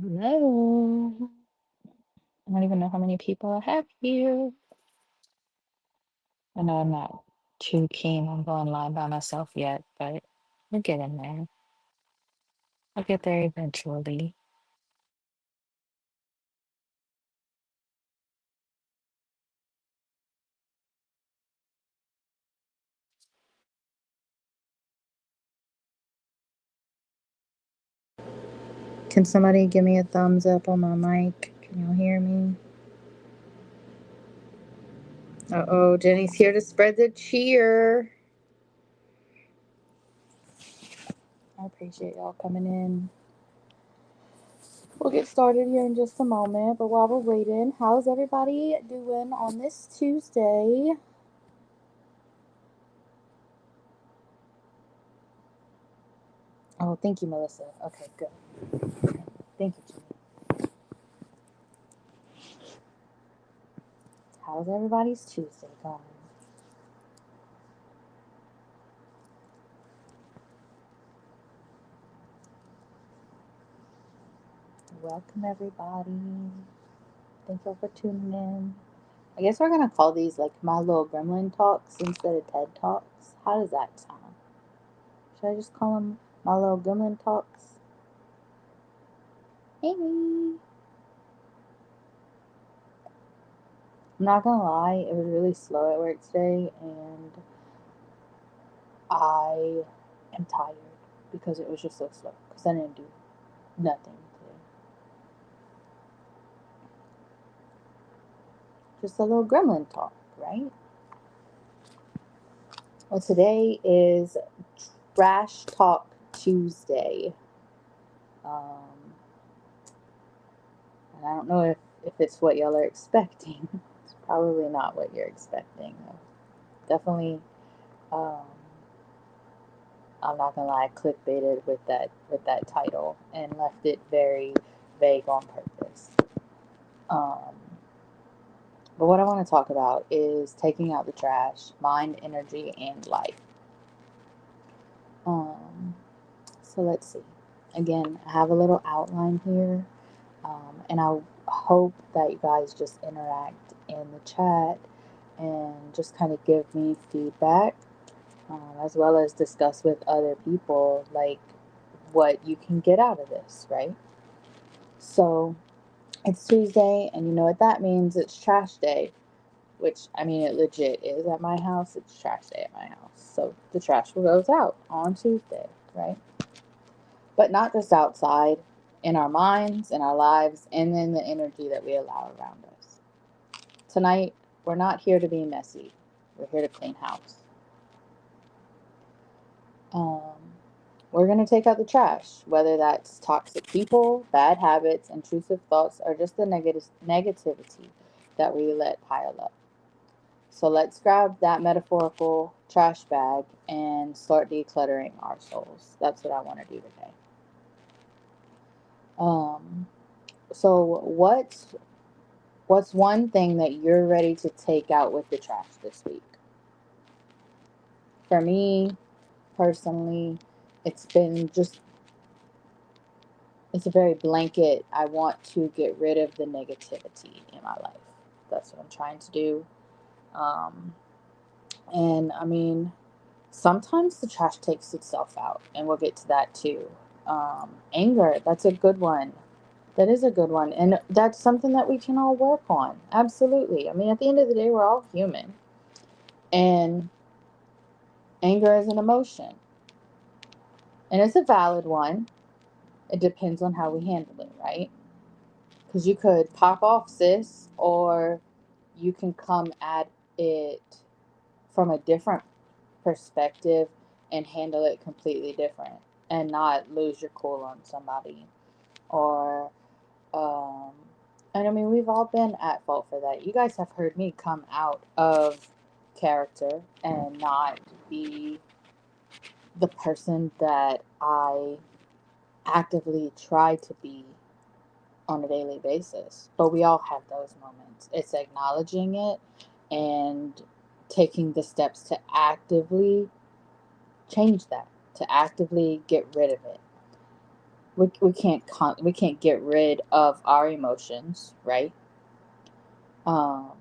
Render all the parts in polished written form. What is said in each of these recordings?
Hello. I don't even know how many people I have here. I know I'm not too keen on going live by myself yet, but we're getting there. I'll get there eventually. Can somebody give me a thumbs up on my mic? Can y'all hear me? Uh-oh, Jenny's here to spread the cheer. I appreciate y'all coming in. We'll get started here in just a moment, but while we're waiting, how's everybody doing on this Tuesday? Oh, thank you, Melissa. Okay, good. Thank you, Jenny. How's everybody's Tuesday going? Welcome, everybody. Thank you all for tuning in. I guess we're going to call these like my little gremlin talks instead of TED Talks. How does that sound? Should I just call them my little gremlin talks? Maybe. I'm not going to lie, it was really slow at work today, and I am tired because it was just so slow. Because I didn't do nothing today. Just a little gremlin talk, right? Well, today is Trash Talk Tuesday. Um, and I don't know if it's what y'all are expecting. It's probably not what you're expecting. Definitely, um, I'm not gonna lie, clickbaited with that title and left it very vague on purpose. Um, but what I want to talk about is taking out the trash, mind, energy, and life. Um, so let's see. Again, I have a little outline here. And I hope that you guys just interact in the chat and just kind of give me feedback, as well as discuss with other people like what you can get out of this, right? So it's Tuesday, and you know what that means? It's trash day, which I mean, it legit is at my house. It's trash day at my house. So the trash goes out on Tuesday, right? But not just outside, in our minds, in our lives, and in the energy that we allow around us. Tonight, we're not here to be messy. We're here to clean house. Um, we're going to take out the trash, whether that's toxic people, bad habits, intrusive thoughts, or just the negativity that we let pile up. So let's grab that metaphorical trash bag and start decluttering our souls. That's what I want to do today. Um, so what's one thing that you're ready to take out with the trash this week? For me, personally, it's been just, it's a very blanket. I want to get rid of the negativity in my life. That's what I'm trying to do. Um, and I mean, sometimes the trash takes itself out, and we'll get to that too. Anger, that's a good one. That is a good one. And that's something that we can all work on. Absolutely. I mean, at the end of the day, we're all human. And anger is an emotion. And it's a valid one. It depends on how we handle it, right? Because you could pop off, sis, or you can come at it from a different perspective and handle it completely different and not lose your cool on somebody. Or, um, and I mean, we've all been at fault for that. You guys have heard me come out of character and not be the person that I actively try to be on a daily basis. But we all have those moments. It's acknowledging it and taking the steps to actively change that, to actively get rid of it. we can't get rid of our emotions, right? Um,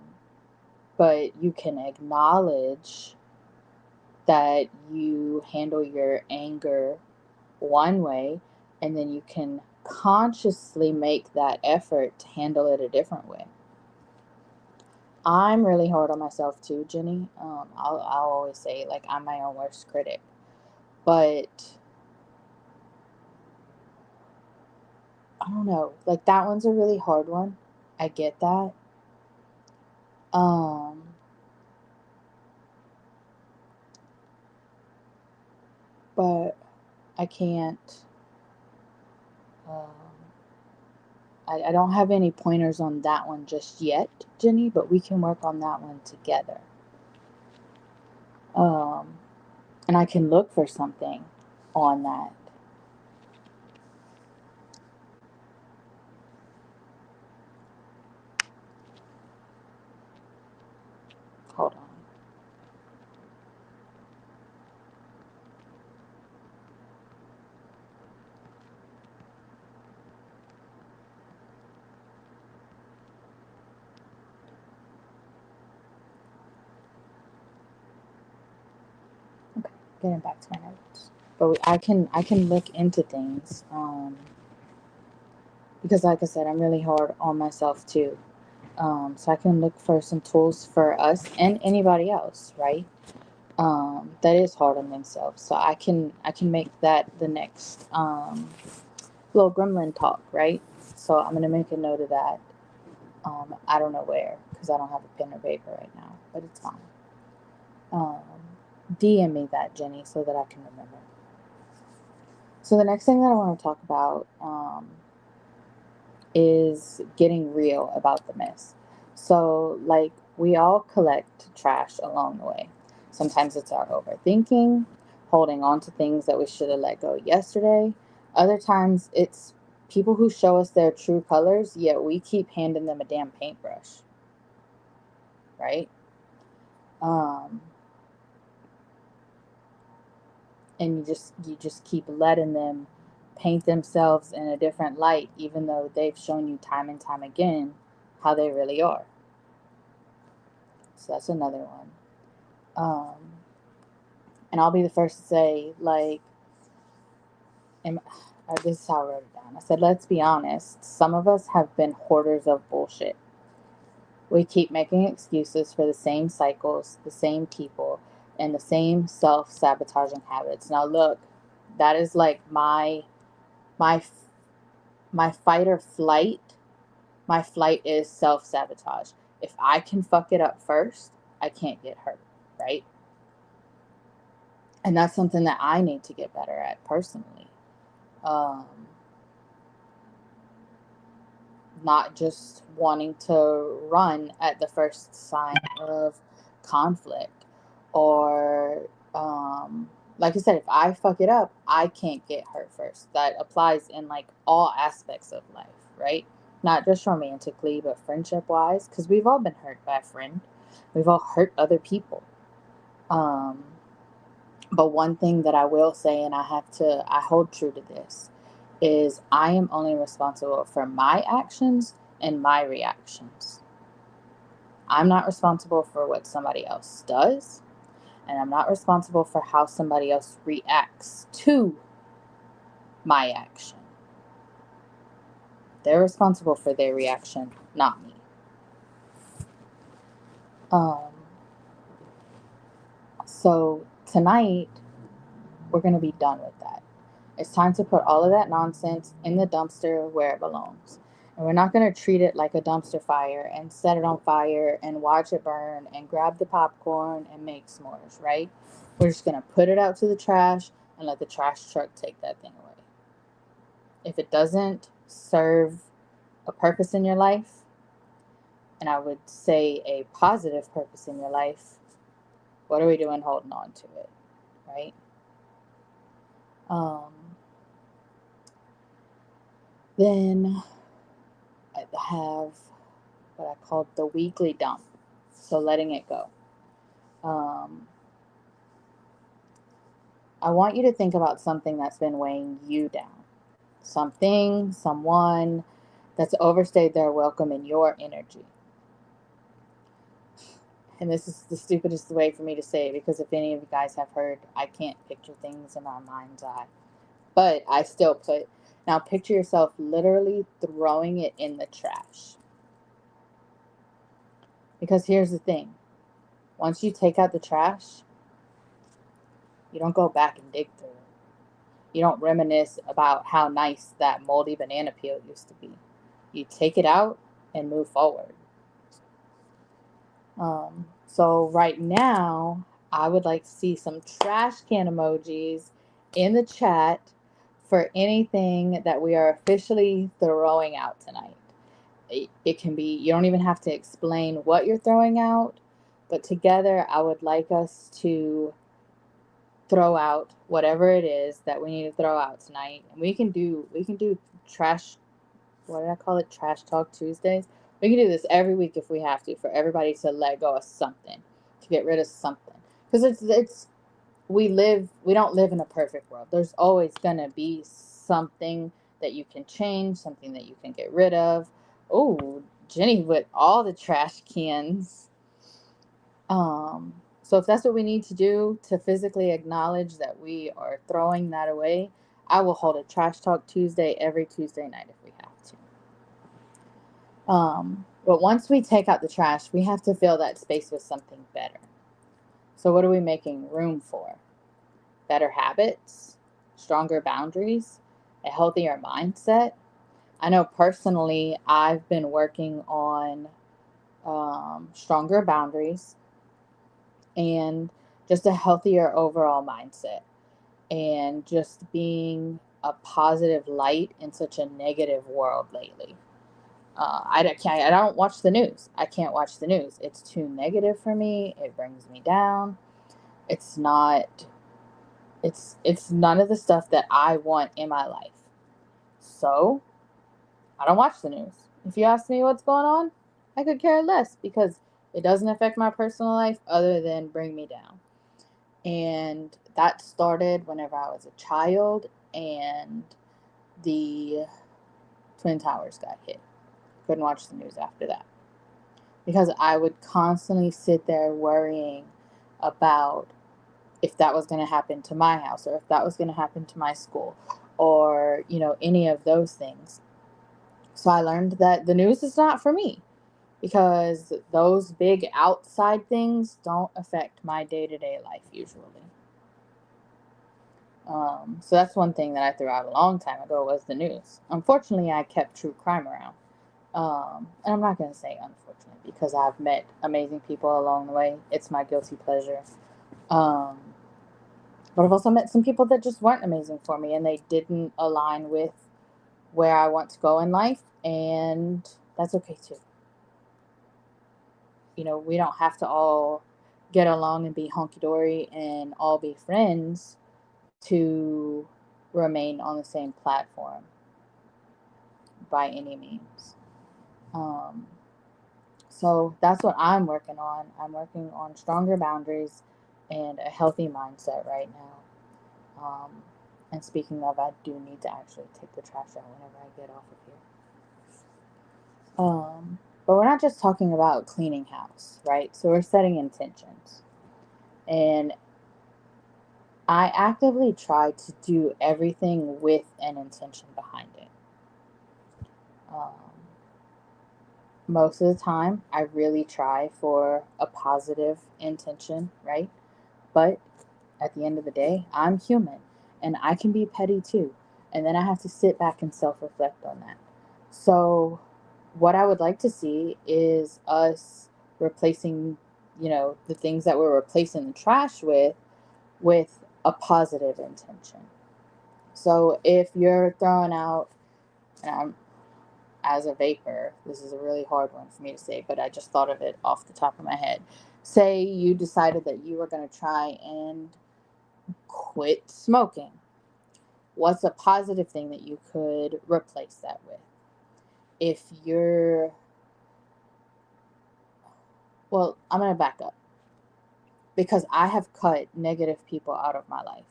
but you can acknowledge that you handle your anger one way, and then you can consciously make that effort to handle it a different way. I'm really hard on myself too, Jenny. I'll always say, like, I'm my own worst critic. But I don't know. Like, that one's a really hard one. I get that. Um, but I can't. Um, I don't have any pointers on that one just yet, Jenny, but we can work on that one together. Um, and I can look for something on that. Hold on. Okay, getting back to my notes. But I can look into things. Because like I said, I'm really hard on myself too. So I can look for some tools for us and anybody else, right? That is hard on themselves. So I can make that the next little gremlin talk, right? So I'm gonna make a note of that. I don't know where because I don't have a pen or paper right now, but it's fine. Um, DM me that, Jenny, so that I can remember. So the next thing that I want to talk about is getting real about the mess. So, like, we all collect trash along the way. Sometimes it's our overthinking, holding on to things that we should have let go yesterday. Other times it's people who show us their true colors, yet we keep handing them a damn paintbrush, right? Um, and you just keep letting them paint themselves in a different light, even though they've shown you time and time again how they really are. So that's another one. Um, and I'll be the first to say, like, this is how I wrote it down. I said, let's be honest. Some of us have been hoarders of bullshit. We keep making excuses for the same cycles, the same people, and the same self-sabotaging habits. Now, look, that is like my my fight or flight. My flight is self-sabotage. If I can fuck it up first, I can't get hurt, right? And that's something that I need to get better at personally. Um, not just wanting to run at the first sign of conflict, or like I said, if I fuck it up, I can't get hurt first. That applies in like all aspects of life, right? Not just romantically, but friendship wise, because we've all been hurt by a friend. We've all hurt other people. um But one thing that I will say, and I hold true to this, is I am only responsible for my actions and my reactions. I'm not responsible for what somebody else does, and I'm not responsible for how somebody else reacts to my action. They're responsible for their reaction, not me. Um, so tonight, we're going to be done with that. It's time to put all of that nonsense in the dumpster where it belongs. And we're not going to treat it like a dumpster fire and set it on fire and watch it burn and grab the popcorn and make s'mores, right? We're just going to put it out to the trash and let the trash truck take that thing away. If it doesn't serve a purpose in your life, and I would say a positive purpose in your life, what are we doing holding on to it, right? Um, then I have what I called the weekly dump. So letting it go. Um, I want you to think about something that's been weighing you down. something, someone that's overstayed their welcome in your energy. And this is the stupidest way for me to say it, because if any of you guys have heard, I can't picture things in my mind's eye. But I still put, now picture yourself literally throwing it in the trash. Because here's the thing. Once you take out the trash, you don't go back and dig through it. You don't reminisce about how nice that moldy banana peel used to be. You take it out and move forward. So right now, I would like to see some trash can emojis in the chat for anything that we are officially throwing out tonight. It can be, you don't even have to explain what you're throwing out, but together I would like us to throw out whatever it is that we need to throw out tonight. And we can do trash, what did I call it? Trash Talk Tuesdays. We can do this every week if we have to, for everybody to let go of something, to get rid of something. Because we don't live in a perfect world. There's always gonna be something that you can change, something that you can get rid of. Oh, Jenny with all the trash cans. So if that's what we need to do to physically acknowledge that we are throwing that away, I will hold a Trash Talk Tuesday every Tuesday night if we have to. But once we take out the trash, we have to fill that space with something better. So what are we making room for? Better habits, stronger boundaries, a healthier mindset. I know personally I've been working on stronger boundaries and just a healthier overall mindset, and just being a positive light in such a negative world lately. I don't watch the news. I can't watch the news. It's too negative for me. It brings me down. It's not. It's none of the stuff that I want in my life. So I don't watch the news. If you ask me what's going on, I could care less, because it doesn't affect my personal life other than bring me down. And that started whenever I was a child and the Twin Towers got hit. Couldn't watch the news after that, because I would constantly sit there worrying about if that was going to happen to my house, or if that was going to happen to my school, or, any of those things. So I learned that the news is not for me, because those big outside things don't affect my day-to-day life usually. So that's one thing that I threw out a long time ago, was the news. Unfortunately, I kept true crime around. And I'm not going to say unfortunately, because I've met amazing people along the way. It's my guilty pleasure. Um, but I've also met some people that just weren't amazing for me, and they didn't align with where I want to go in life, and that's okay too. We don't have to all get along and be hunky-dory and all be friends to remain on the same platform by any means. Um, so that's what I'm working on. I'm working on stronger boundaries and a healthy mindset right now. And speaking of, I do need to actually take the trash out whenever I get off of here. But we're not just talking about cleaning house, right? So we're setting intentions. And I actively try to do everything with an intention behind it. Um, Most of the time, I really try for a positive intention, right? But at the end of the day, I'm human and I can be petty too. And then I have to sit back and self reflect on that. So, what I would like to see is us replacing, the things that we're replacing the trash with a positive intention. So, if you're throwing out, and as a vapor, this is a really hard one for me to say, but I just thought of it off the top of my head. Say you decided that you were going to try and quit smoking. What's a positive thing that you could replace that with? If you're, well, I'm going to back up, because I have cut negative people out of my life.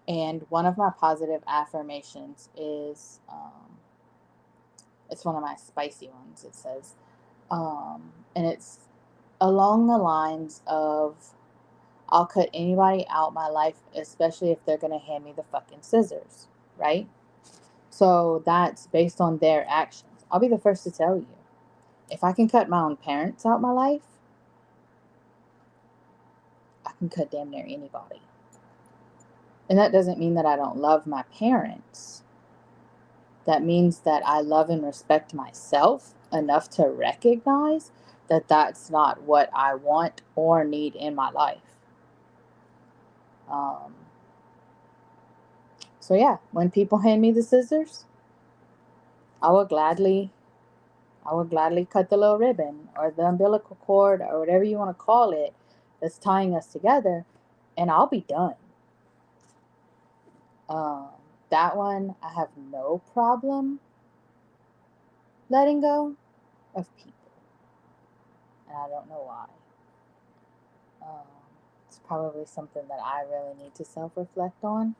And one of my positive affirmations is, it's one of my spicy ones. It says, and it's along the lines of, I'll cut anybody out my life, especially if they're going to hand me the fucking scissors, right? So that's based on their actions. I'll be the first to tell you, if I can cut my own parents out my life, I can cut damn near anybody. And that doesn't mean that I don't love my parents. That means that I love and respect myself enough to recognize that that's not what I want or need in my life. Um, so yeah, when people hand me the scissors, I will gladly cut the little ribbon or the umbilical cord or whatever you want to call it that's tying us together, and I'll be done. Um, that one, I have no problem letting go of people, and I don't know why. Um, it's probably something that I really need to self-reflect on.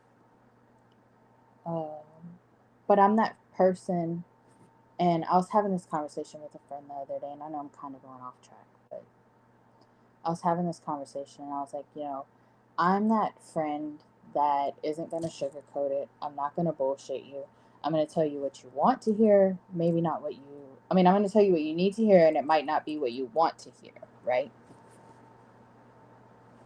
Um, but I'm that person, and I was having this conversation with a friend the other day, and I know I'm kind of going off track, but I was having this conversation, and I was like, I'm that friend that isn't going to sugarcoat it. I'm not going to bullshit you. I'm going to tell you what you want to hear, maybe not what you, I'm going to tell you what you need to hear, and it might not be what you want to hear, right?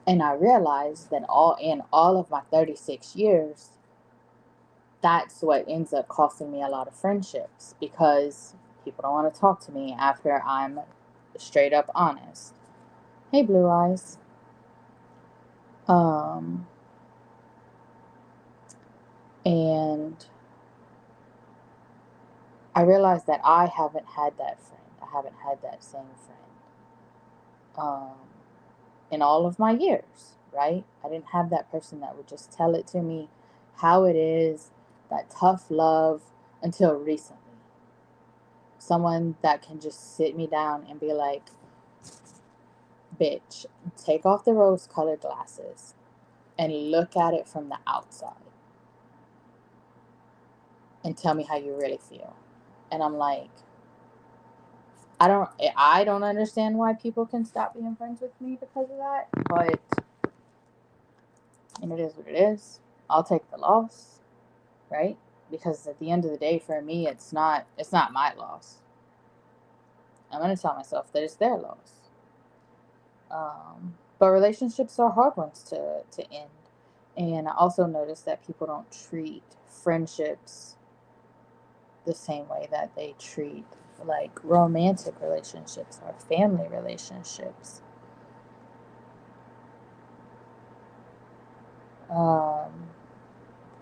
And I realized that all of my 36 years, that's what ends up costing me a lot of friendships, because people don't want to talk to me after I'm straight up honest. Hey, Blue Eyes. Um, and I realized that I haven't had that friend. I haven't had that same friend um, in all of my years, right? I didn't have that person that would just tell it to me how it is, that tough love, until recently. Someone that can just sit me down and be like, bitch, take off the rose colored glasses and look at it from the outside and tell me how you really feel. And I'm like, I don't understand why people can stop being friends with me because of that, but it is what it is. I'll take the loss, right? Because at the end of the day, for me, it's not my loss. I'm gonna tell myself that it's their loss. But relationships are hard ones to end. And I also noticed that people don't treat friendships the same way that they treat like romantic relationships or family relationships. Um,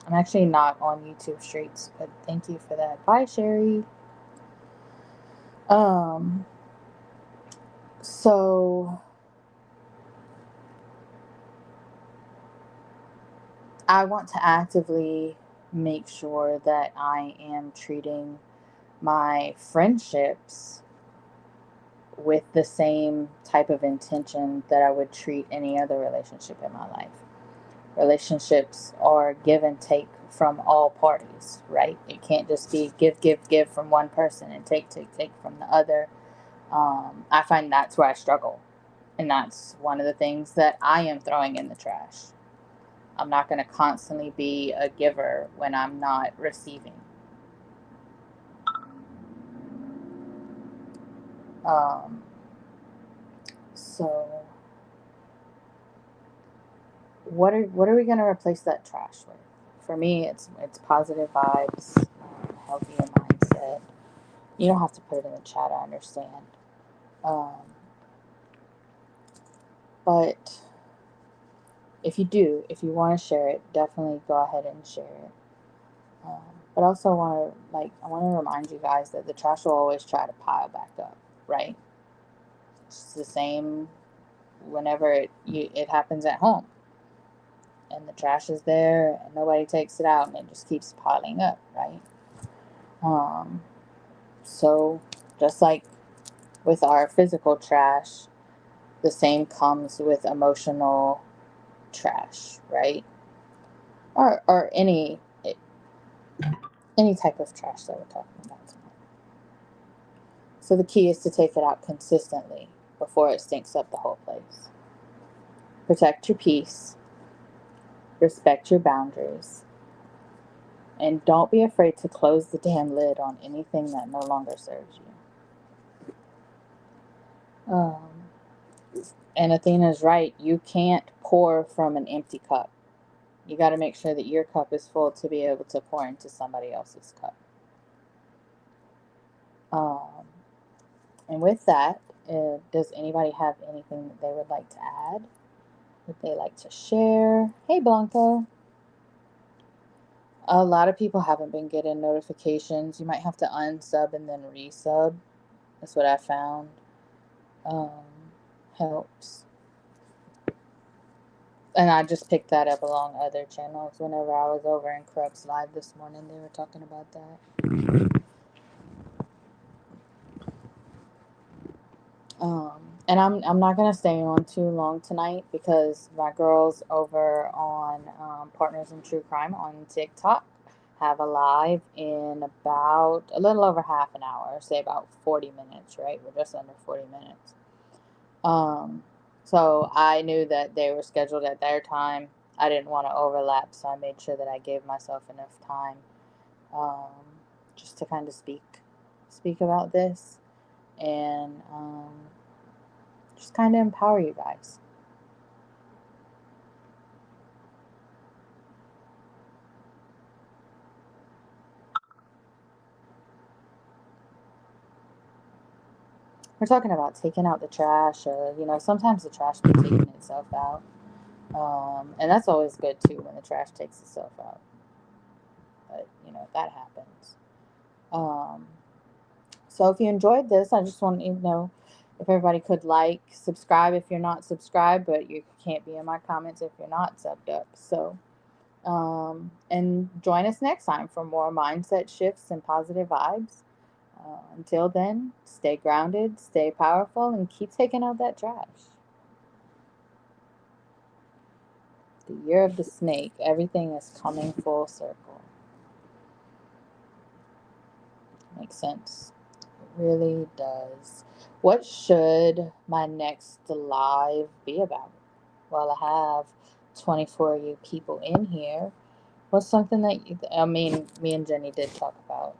I'm actually not on YouTube Streets, but thank you for that. Bye, Sherry. Um, so I want to actively make sure that I am treating my friendships with the same type of intention that I would treat any other relationship in my life. Relationships are give and take from all parties, right? It can't just be give, give, give from one person and take, take, take from the other. I find that's where I struggle. And that's one of the things that I am throwing in the trash. I'm not going to constantly be a giver when I'm not receiving. Um, so, what are we going to replace that trash with? For me, it's positive vibes, healthier mindset. You don't have to put it in the chat. I understand. Um, but if you want to share it, definitely go ahead and share it. Um, but also I want to remind you guys that the trash will always try to pile back up, right? It's the same whenever it happens at home, and the trash is there and nobody takes it out, and it just keeps piling up, right? Um, so just like with our physical trash, the same comes with emotional trash, right? or any type of trash that we're talking about tonight. So the key is to take it out consistently before it stinks up the whole place. Protect your peace, respect your boundaries, and don't be afraid to close the damn lid on anything that no longer serves you. And Athena's right. You can't pour from an empty cup. You got to make sure that your cup is full to be able to pour into somebody else's cup. Um, and with that, does anybody have anything that they would like to add? Would they like to share? Hey, Blanco. A lot of people haven't been getting notifications. You might have to unsub and then resub. That's what I found. Um, Helps. And I just picked that up along other channels. Whenever I was over in Crux Live this morning, they were talking about that. And I'm not gonna stay on too long tonight because my girls over on Partners in True Crime on TikTok have a live in about a little over half an hour, say about 40 minutes, right? We're just under 40 minutes. So I knew that they were scheduled at their time. I didn't want to overlap, so I made sure that I gave myself enough time um, just to kind of speak about this and just kind of empower you guys. We're talking about taking out the trash, or sometimes the trash be taking itself out, and that's always good too when the trash takes itself out. But that happens. Um, so if you enjoyed this, I just want you to know if everybody could subscribe if you're not subscribed, but you can't be in my comments if you're not subbed up. So, and join us next time for more mindset shifts and positive vibes. Until then, stay grounded, stay powerful, and keep taking out that trash. The year of the snake, everything is coming full circle. Makes sense. It really does. What should my next live be about? Well, I have 24 of you people in here. What's something that me and Jenny did talk about.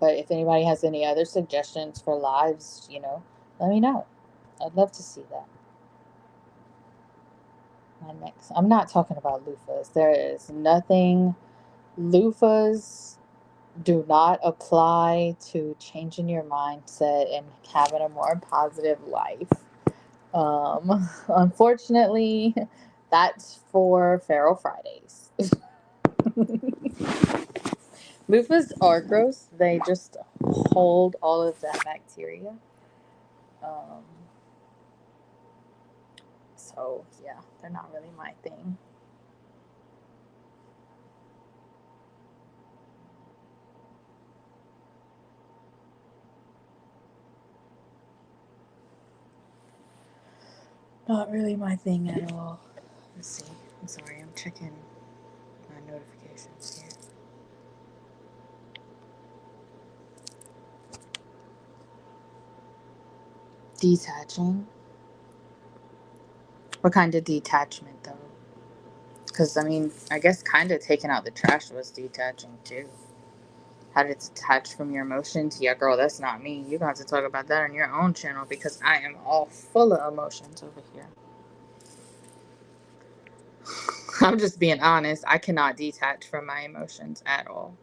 But if anybody has any other suggestions for lives, let me know. I'd love to see that. I'm not talking about loofahs. There is nothing. Loofahs do not apply to changing your mindset and having a more positive life. Unfortunately, that's for Feral Fridays. Loofahs are gross. They just hold all of that bacteria. Um, so, yeah, they're not really my thing. Not really my thing at all. Let's see. I'm sorry, I'm checking my notifications here. Detaching. What kind of detachment, though? Because, I guess kind of taking out the trash was detaching, too. How to detach from your emotions? Yeah, girl, that's not me. You're going to have to talk about that on your own channel because I am all full of emotions over here. I'm just being honest. I cannot detach from my emotions at all.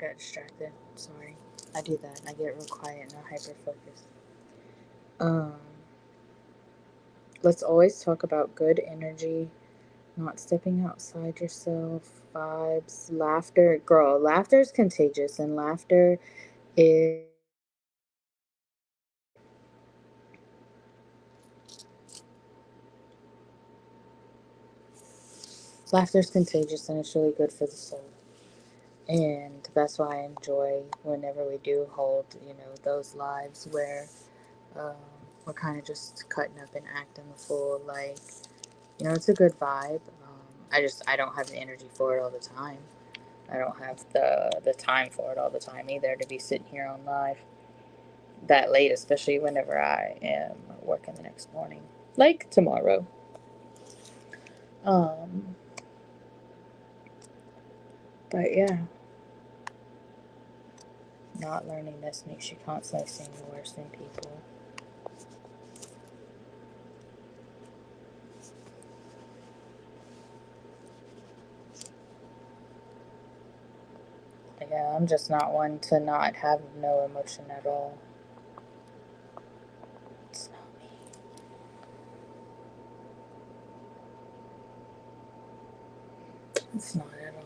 got distracted. Sorry. I do that. I get real quiet and I hyper focus. Um, let's always talk about good energy, not stepping outside yourself, vibes, laughter. Girl, laughter is contagious, and is laughter is contagious, and it's really good for the soul. And that's why I enjoy whenever we do hold, those lives where um, we're kind of just cutting up and acting the fool. Like, it's a good vibe. I don't have the energy for it all the time. I don't have the time for it all the time either, to be sitting here on live that late, especially whenever I am working the next morning, like tomorrow. Um, but yeah, not learning this makes you constantly seem worse than people. Yeah, I'm just not one to not have no emotion at all. It's not me. It's not at all.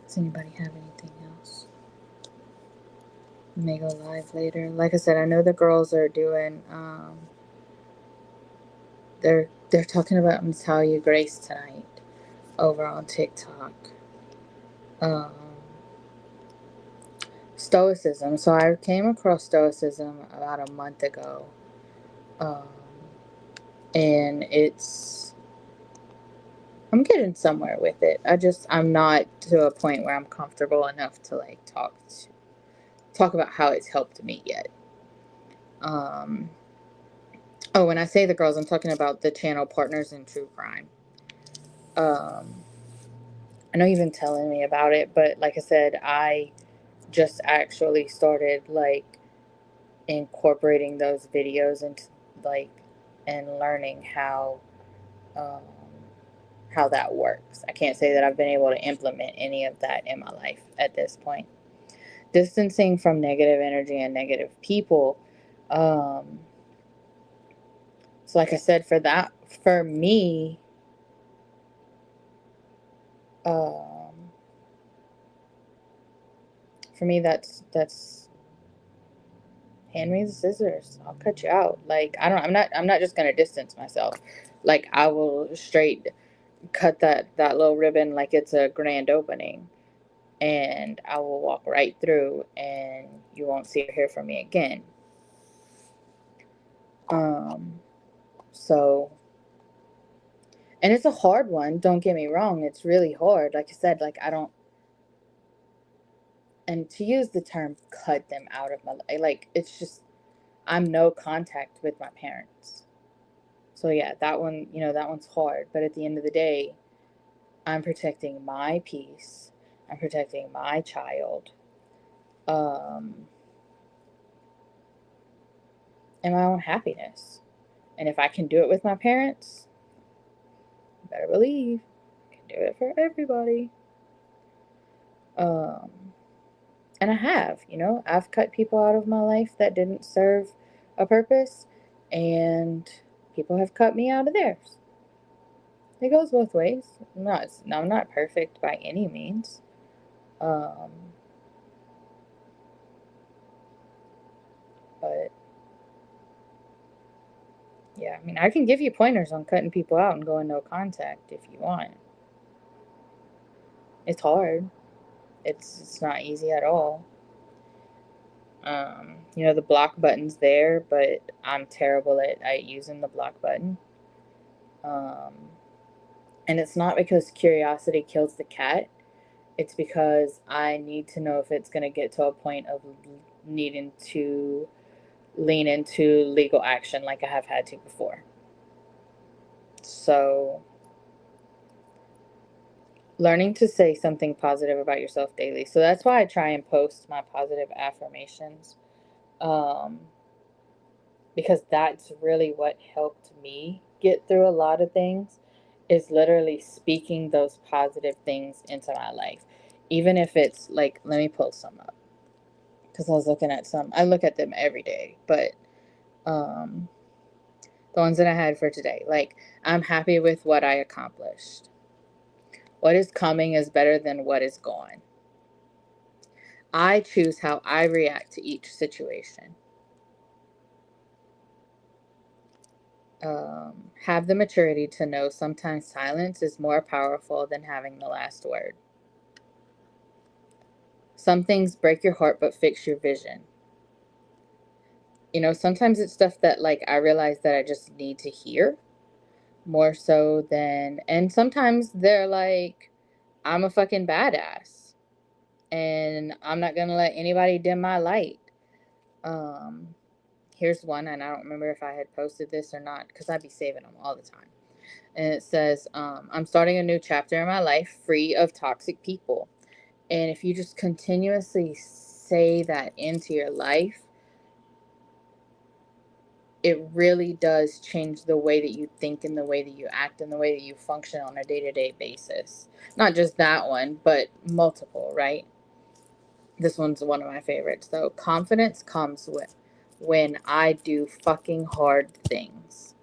Does anybody have anything else? We may go live later. Like I said, I know the girls are doing. They're talking about Natalia Grace tonight over on TikTok. Um, Stoicism. So I came across Stoicism about a month ago, um, and I'm getting somewhere with it. I'm not to a point where I'm comfortable enough to like talk about how it's helped me yet. Um, oh, when I say the girls, I'm talking about the channel Partners in True Crime. Um, I know you've been telling me about it, but like I said, I just actually started like incorporating those videos into like and learning um, how that works. I can't say that I've been able to implement any of that in my life at this point. Distancing from negative energy and negative people. Um, so, like I said, for me, um, that's hand me the scissors. I'll cut you out. Like I'm not just gonna distance myself. Like I will straight cut that little ribbon like it's a grand opening, and I will walk right through, and you won't see or hear from me again. Um, so, and it's a hard one. Don't get me wrong. It's really hard. Like I said, like I don't, and to use the term "cut them out of my life," like it's just I'm no contact with my parents. So yeah, that one's hard. But at the end of the day, I'm protecting my peace. I'm protecting my child. Um, and my own happiness. And if I can do it with my parents, you better believe I can do it for everybody. Um, and I've cut people out of my life that didn't serve a purpose, and people have cut me out of theirs. It goes both ways. I'm not perfect by any means. Um, but yeah, I mean, I can give you pointers on cutting people out and going no contact if you want. It's hard. It's not easy at all. The block button's there, but I'm terrible at using the block button. Um, and it's not because curiosity kills the cat. It's because I need to know if it's going to get to a point of needing to lean into legal action like I have had to before. So, learning to say something positive about yourself daily. So, that's why I try and post my positive affirmations. Um, because that's really what helped me get through a lot of things, is literally speaking those positive things into my life. Even if it's like, let me pull some up because I was looking at some. I look at them every day, but um, the ones that I had for today, like, I'm happy with what I accomplished. What is coming is better than what is gone. I choose how I react to each situation. Have the maturity to know sometimes silence is more powerful than having the last word. Some things break your heart but fix your vision. You know, sometimes it's stuff that, like, I realize that I just need to hear more so than, and sometimes they're like, I'm a fucking badass and I'm not gonna let anybody dim my light. Um, Here's one, and I don't remember if I had posted this or not because I'd be saving them all the time. And it says, I'm starting a new chapter in my life free of toxic people. And if you just continuously say that into your life, it really does change the way that you think and the way that you act and the way that you function on a day-to-day basis. Not just that one, but multiple, right? This one's one of my favorites. So confidence comes with when I do fucking hard things.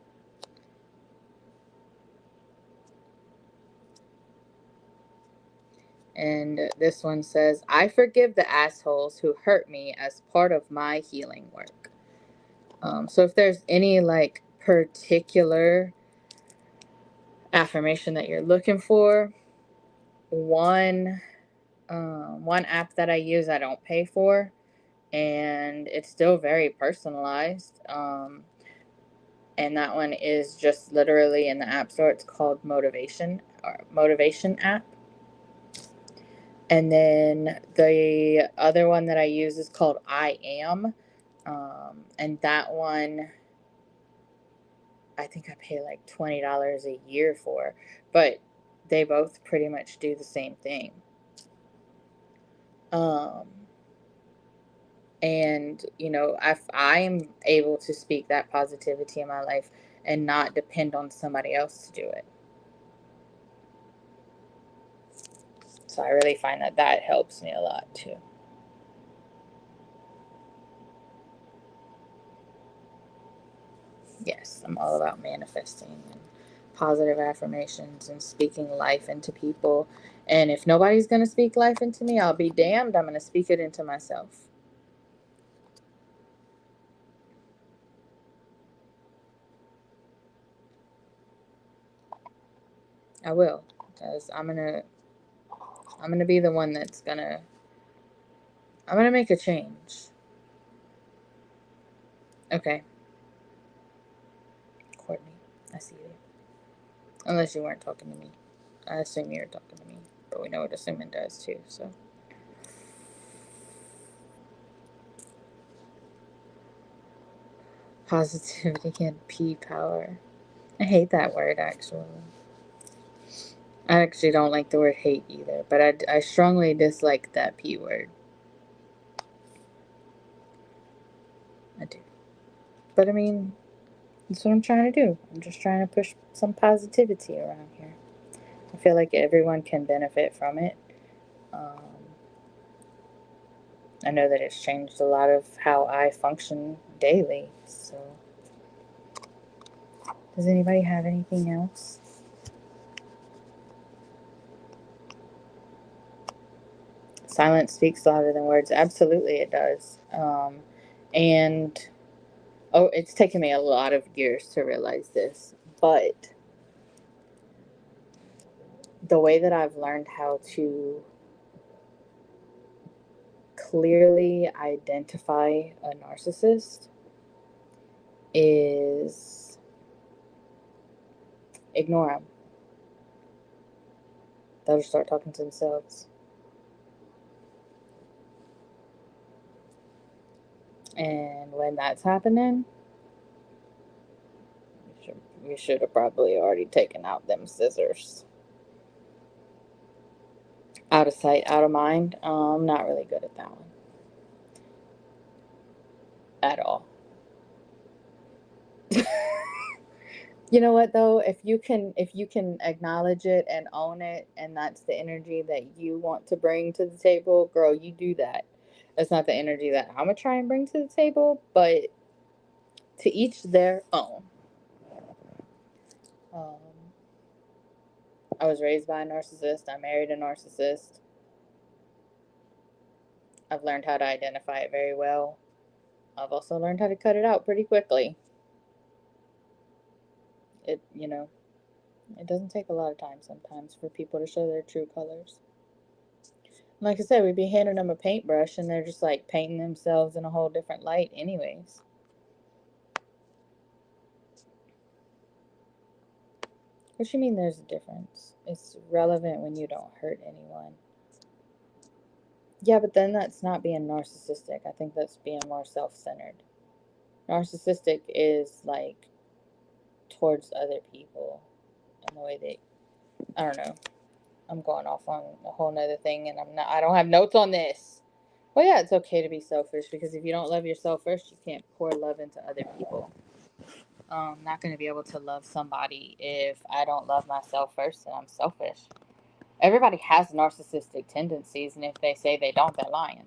And this one says, I forgive the assholes who hurt me as part of my healing work. So if there's any like particular affirmation that you're looking for, one app that I use I don't pay for, and it's still very personalized. And that one is just literally in the App Store. It's called Motivation app. And then the other one that I use is called I Am. And that one, I think I pay like $20 a year for. But they both pretty much do the same thing. And, you know, if I'm able to speak that positivity in my life and not depend on somebody else to do it. So I really find that that helps me a lot too. Yes, I'm all about manifesting and positive affirmations and speaking life into people. And if nobody's going to speak life into me, I'll be damned. I'm going to speak it into myself. I will, because I'm going to be the one that's going to I'm going to make a change. Okay. Courtney, I see you. Unless you weren't talking to me. I assume you were talking to me, but we know what assuming does too, so. Positivity and P power. I hate that word, actually. I actually don't like the word hate either, but I strongly dislike that P word. I do. But I mean, that's what I'm trying to do. I'm just trying to push some positivity around here. I feel like everyone can benefit from it. Um, I know that it's changed a lot of how I function daily. So, does anybody have anything else? Silence speaks louder than words. Absolutely, it does. And oh, it's taken me a lot of years to realize this, but the way that I've learned how to clearly identify a narcissist is ignore them. They'll just start talking to themselves. And when that's happening, you should have probably already taken out them scissors. Out of sight, out of mind. I'm not really good at that one at all. You know what though? If you can acknowledge it and own it, and that's the energy that you want to bring to the table, girl, you do that. That's not the energy that I'm gonna try and bring to the table, but to each their own. Um, I was raised by a narcissist. I married a narcissist. I've learned how to identify it very well. I've also learned how to cut it out pretty quickly. It doesn't take a lot of time sometimes for people to show their true colors. Like I said, we'd be handing them a paintbrush and they're just like painting themselves in a whole different light, anyways. What you mean there's a difference? It's relevant when you don't hurt anyone. Yeah, but then that's not being narcissistic. I think that's being more self centered. Narcissistic is like towards other people and the way they, I don't know. I'm going off on a whole nother thing and I don't have notes on this. Well, yeah, it's okay to be selfish because if you don't love yourself first, you can't pour love into other people. I'm not going to be able to love somebody if I don't love myself first and I'm selfish. Everybody has narcissistic tendencies, and if they say they don't, they're lying.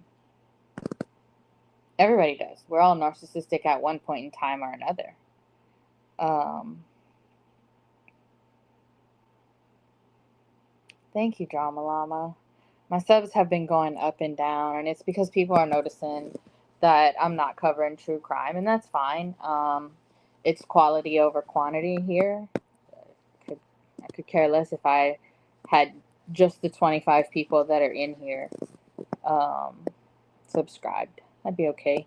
Everybody does. We're all narcissistic at one point in time or another. Thank you, Drama Llama. My subs have been going up and down, and it's because people are noticing that I'm not covering true crime, and that's fine. It's quality over quantity here. I could care less if I had just the 25 people that are in here subscribed. I'd be okay.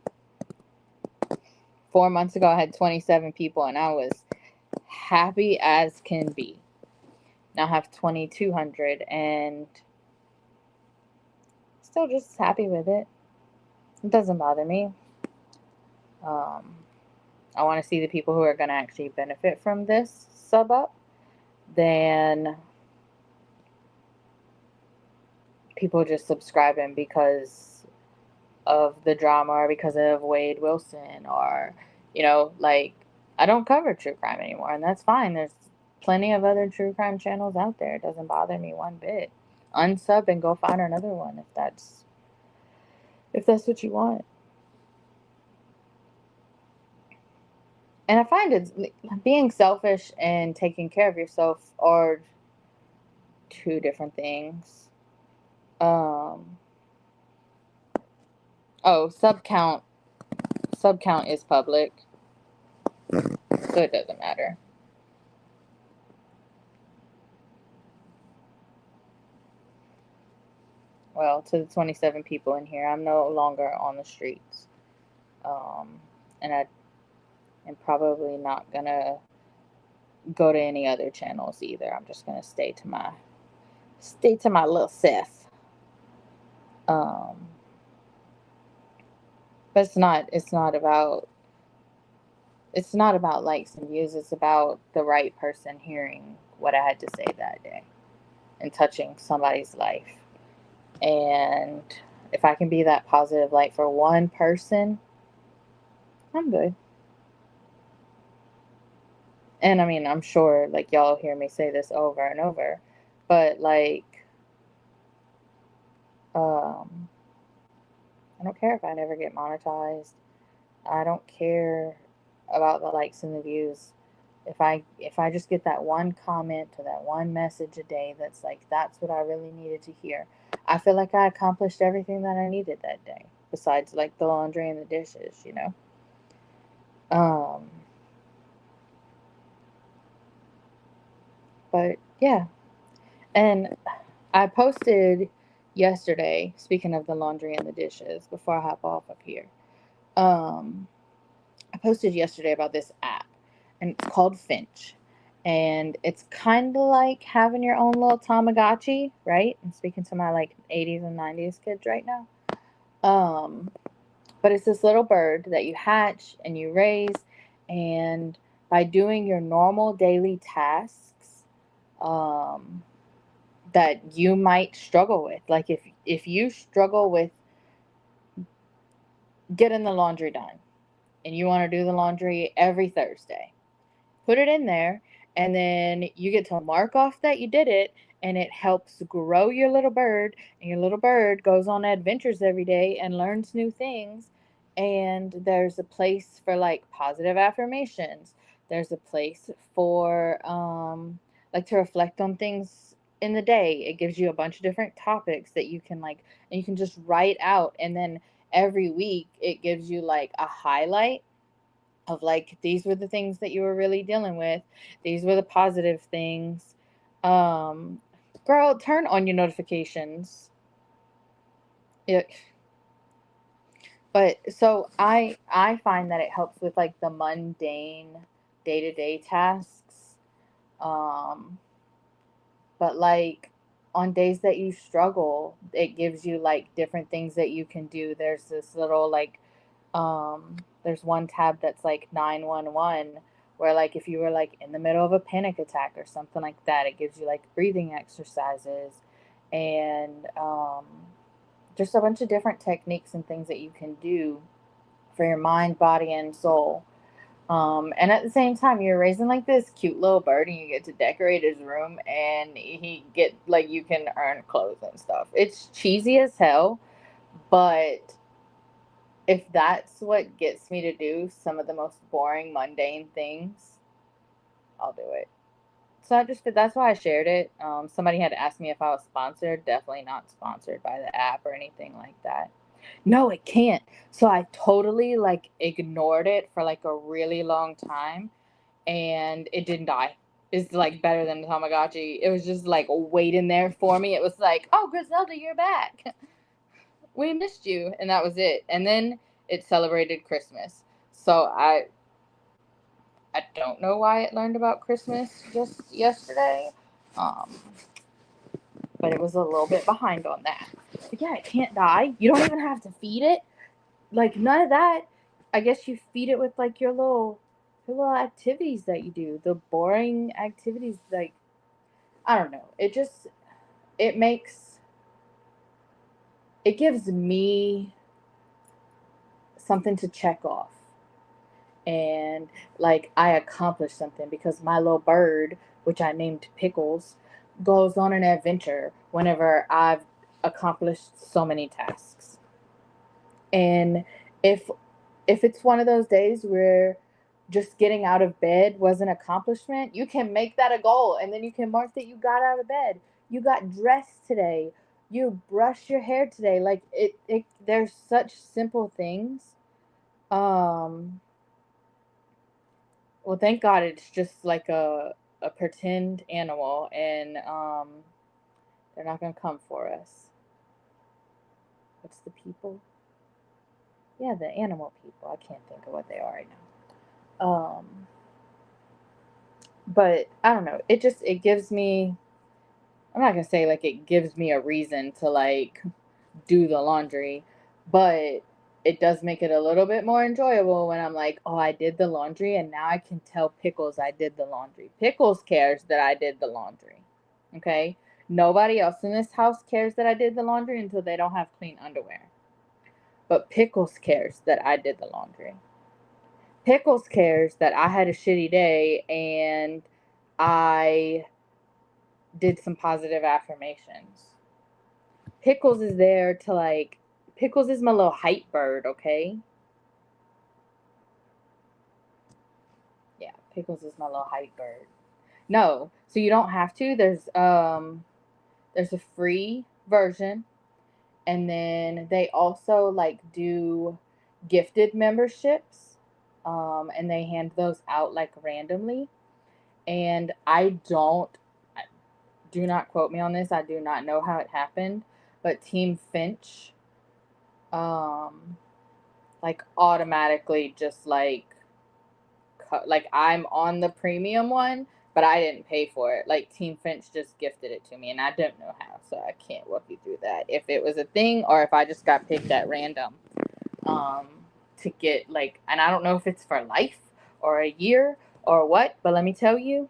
4 months ago, I had 27 people, and I was happy as can be. Now I have 2,200, and still just happy with it. It doesn't bother me. I want to see the people who are going to actually benefit from this sub up than people just subscribing because of the drama or because of Wade Wilson or, like, I don't cover true crime anymore, and that's fine. There's plenty of other true crime channels out there. It doesn't bother me one bit. Unsub and go find another one if that's what you want. And I find it's being selfish and taking care of yourself are two different things. Oh, sub count is public, so it doesn't matter. Well, to the 27 people in here, I'm no longer on the streets. And I am probably not gonna go to any other channels either. I'm just gonna stay to my little self. But it's not about likes and views. It's about the right person hearing what I had to say that day and touching somebody's life. And if I can be that positive light for one person, I'm good. And I mean, I'm sure like y'all hear me say this over and over, but like, I don't care if I never get monetized. I don't care about the likes and the views. If I just get that one comment or that one message a day that's like that's what I really needed to hear, I feel like I accomplished everything that I needed that day. Besides like the laundry and the dishes. Um, but yeah, and I posted yesterday. Speaking of the laundry and the dishes, before I hop off up here, um, I posted yesterday about this app, and it's called Finch. And it's kind of like having your own little Tamagotchi, right? I'm speaking to my like 80s and 90s kids right now. Um, but it's this little bird that you hatch and you raise, and by doing your normal daily tasks, um, that you might struggle with, like if you struggle with getting the laundry done, and you want to do the laundry every Thursday, put it in there And then you get to mark off that you did it, and it helps grow your little bird. And your little bird goes on adventures every day and learns new things. And there's a place for like positive affirmations. There's a place for like to reflect on things in the day. It gives you a bunch of different topics that you can like, and you can just write out. And then every week it gives you like a highlight of like, these were the things that you were really dealing with, these were the positive things. um Girl, turn on your notifications. it, but so I find that it helps with like the mundane day-to-day tasks. um but like on days that you struggle, it gives you like different things that you can do. There's this little like there's one tab that's like 911, where like if you were like in the middle of a panic attack or something like that, it gives you like breathing exercises and just a bunch of different techniques and things that you can do for your mind, body, and soul. And at the same time, you're raising like this cute little bird, and you get to decorate his room, and he get like, you can earn clothes and stuff. It's cheesy as hell, but if that's what gets me to do some of the most boring, mundane things, I'll do it. So that's why I shared it. Somebody had asked me if I was sponsored. Definitely not sponsored by the app or anything like that. No, it can't. So I totally like ignored it for like a really long time, and it didn't die. It's like better than Tamagotchi. It was just like waiting there for me. It was like, oh, Griselda, you're back. We missed you. And that was it. And then it celebrated Christmas. So I don't know why it learned about Christmas just yesterday. Um, but it was a little bit behind on that. But yeah, it can't die. You don't even have to feed it. Like none of that. I guess you feed it with like your little activities that you do. The boring activities, like, I don't know. It makes it gives me something to check off. And like I accomplished something because my little bird, which I named Pickles, goes on an adventure whenever I've accomplished so many tasks. And if it's one of those days where just getting out of bed was an accomplishment, you can make that a goal, and then you can mark that you got out of bed. You got dressed today. You brushed your hair today. Like it there's such simple things. Um Well, thank God it's just like a pretend animal, and they're not gonna come for us. What's the people? Yeah, the animal people. I can't think of what they are right now. But I don't know. It gives me. I'm not gonna say like it gives me a reason to like do the laundry, but it does make it a little bit more enjoyable when I'm like, oh, I did the laundry, and now I can tell Pickles I did the laundry. Pickles cares that I did the laundry. Okay? Nobody else in this house cares that I did the laundry until they don't have clean underwear. But Pickles cares that I did the laundry. Pickles cares that I had a shitty day and I did some positive affirmations. Pickles is there to like, Pickles is my little hype bird, okay? Yeah, Pickles is my little hype bird. No, so you don't have to. There's a free version, and then they also like do gifted memberships, and they hand those out like randomly. And do not quote me on this. I do not know how it happened, but Team Finch, um, like automatically just like I'm on the premium one, but I didn't pay for it. Like Team Finch just gifted it to me, and I don't know how, so I can't walk you through that. If it was a thing or if I just got picked at random, um, to get like, and I don't know if it's for life or a year or what, but let me tell you,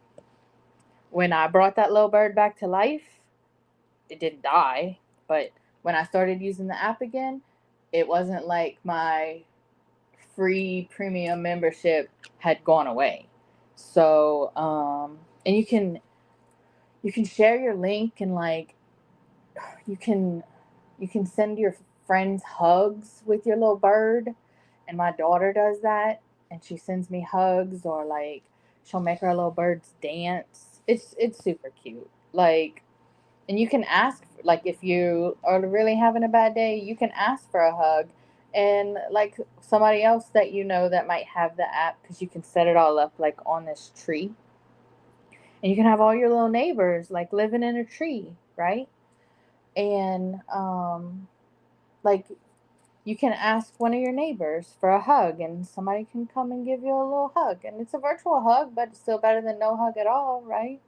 when I brought that little bird back to life, it didn't die, but when I started using the app again, it wasn't like my free premium membership had gone away. So And you can share your link, and like you can send your friends hugs with your little bird. And my daughter does that, and she sends me hugs, or like she'll make her little birds dance. It's super cute. Like, and you can ask, like, if you are really having a bad day, you can ask for a hug. And like somebody else that you know that might have the app, because you can set it all up like on this tree, and you can have all your little neighbors like living in a tree, right? And like you can ask one of your neighbors for a hug, and somebody can come and give you a little hug, and it's a virtual hug, but it's still better than no hug at all, right?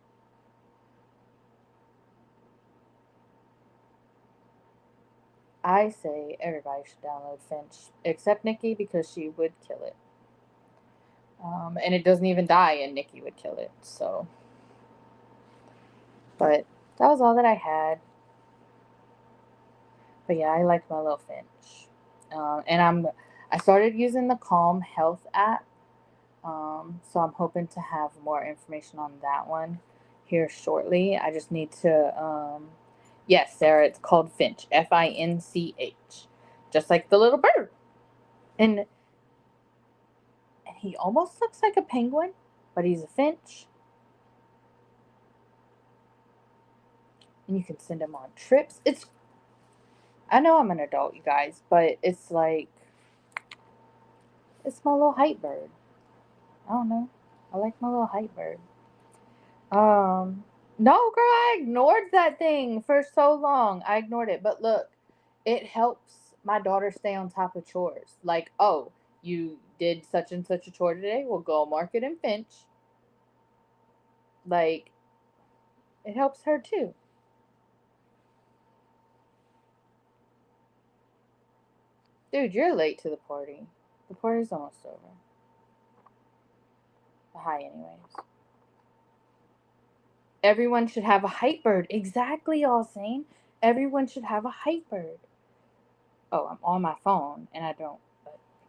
I say everybody should download Finch, except Nikki, because she would kill it. And it doesn't even die, and Nikki would kill it. So, but that was all that I had. But yeah, I like my little Finch. And I started using the Calm Health app. So I'm hoping to have more information on that one here shortly. I just need to, yes, Sarah, it's called Finch, Finch, just like the little bird. And he almost looks like a penguin, but he's a finch. And you can send him on trips. I know I'm an adult, you guys, but it's like, it's my little hype bird. I don't know. I like my little hype bird. Um, no, girl, I ignored that thing for so long. I ignored it. But look, it helps my daughter stay on top of chores. Like, oh, you did such and such a chore today? Well, go mark it in Finch. Like, it helps her too. Dude, you're late to the party. The party's almost over. Hi, anyways. Everyone should have a hype bird. Exactly, all saying. Everyone should have a hype bird. Oh, I'm on my phone and I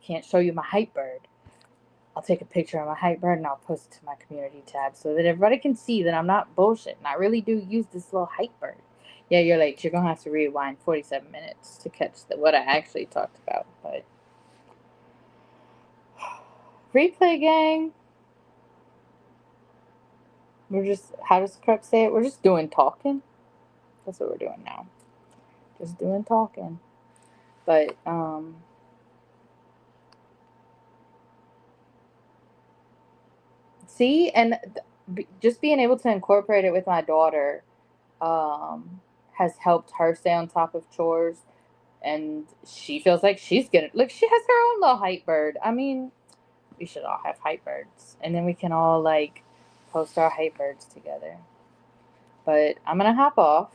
can't show you my hype bird. I'll take a picture of my hype bird and I'll post it to my community tab so that everybody can see that I'm not bullshit and I really do use this little hype bird. Yeah, you're late. You're gonna have to rewind 47 minutes to catch what I actually talked about. But replay gang. We're just, how does Crep say it? We're just doing talking. That's what we're doing now. Just doing talking. But see, and just being able to incorporate it with my daughter has helped her stay on top of chores, and she feels like she's getting, look, she has her own little hype bird. I mean, we should all have hype birds, and then we can all like post our hype birds together. But I'm gonna hop off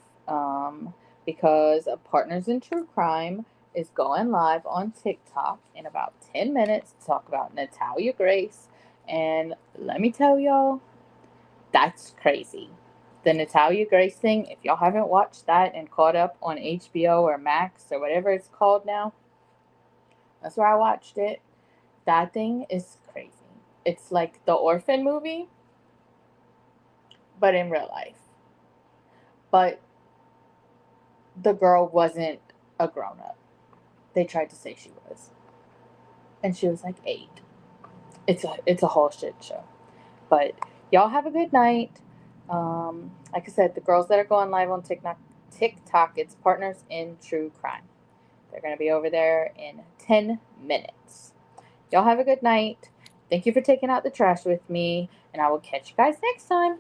because Partners in True Crime is going live on TikTok in about 10 minutes to talk about Natalia Grace. And let me tell y'all, that's crazy. The Natalia Grace thing, if y'all haven't watched that and caught up on HBO or Max or whatever it's called now, that's where I watched it. That thing is crazy. It's like the Orphan movie, but in real life. But the girl wasn't a grown up. They tried to say she was. And she was like 8. It's a whole shit show. But y'all have a good night. Like I said, the girls that are going live on TikTok, it's Partners in True Crime. They're going to be over there in 10 minutes. Y'all have a good night. Thank you for taking out the trash with me, and I will catch you guys next time.